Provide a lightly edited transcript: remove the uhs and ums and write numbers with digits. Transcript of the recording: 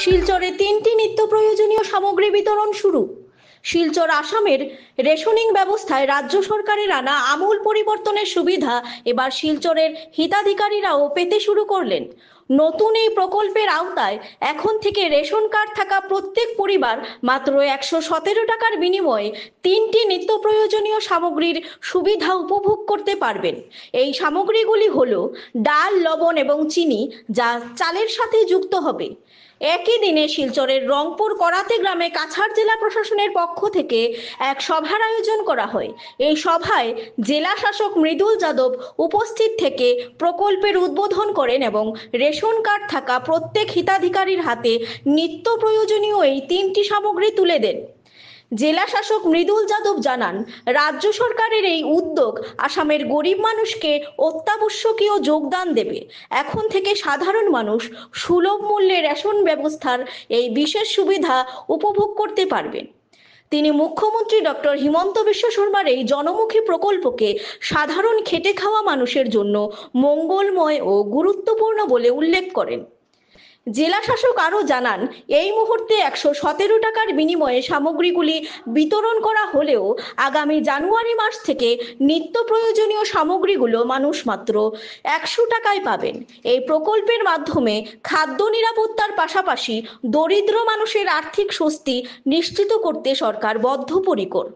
শিলচরে 3টি নিত্য প্রয়োজনীয় সামগ্রী বিতরণ শুরু। শিলচর আসামের রেশনিং ব্যবস্থায় রাজ্য সরকারের আনা আমূল পরিবর্তনের সুবিধা এবার শিলচরের হিতাধিকারীরাও পেতে শুরু করলেন। নতুন এই প্রকল্পের আওতায় এখন থেকে রেশন কার্ড থাকা প্রত্যেক পরিবার মাত্র 117 টাকার বিনিময়ে 3টি নিত্য প্রয়োজনীয় সামগ্রীর সুবিধা উপভোগ করতে পারবেন। এই সামগ্রীগুলি হলো ডাল, লবণ এবং চিনি, যা চালের সাথে যুক্ত হবে। একই দিনে শিলচরের রংপুর করাতে গ্রামে কাছাড় জেলা প্রশাসনের পক্ষ থেকে এক সভার আয়োজন করা হয়। এই সভায় জেলা শাসক মৃদুল যাদব উপস্থিত থেকে প্রকল্পের উদ্বোধন করেন এবং রেশন কার্ড থাকা প্রত্যেক হিতাধিকারীর হাতে নিত্য প্রয়োজনীয় এই 3টি সামগ্রী তুলে দেন। জেলা শাসক মৃদুল যাদব জানান, রাজ্য সরকারের এই উদ্যোগ আসামের গরিব মানুষকে অত্যাবশ্যকীয় যোগদান দেবে। এখন থেকে সাধারণ মানুষ সুলভ মূল্যে রেশন ব্যবস্থার এই বিশেষ সুবিধা উপভোগ করতে পারবেন। তিনি মুখ্যমন্ত্রী ডক্টর হিমন্ত বিশ্ব শর্মার এই জনমুখী প্রকল্পকে সাধারণ খেটে খাওয়া মানুষের জন্য মঙ্গলময় ও গুরুত্বপূর্ণ বলে উল্লেখ করেন। জেলা শাসক আরও জানান, এই মুহূর্তে 117 টাকার বিনিময়ে সামগ্রীগুলি বিতরণ করা হলেও আগামী জানুয়ারি মাস থেকে নিত্য প্রয়োজনীয় সামগ্রীগুলো মানুষ মাত্র 100 টাকায় পাবেন। এই প্রকল্পের মাধ্যমে খাদ্য নিরাপত্তার পাশাপাশি দরিদ্র মানুষের আর্থিক স্বস্তি নিশ্চিত করতে সরকার বদ্ধপরিকর।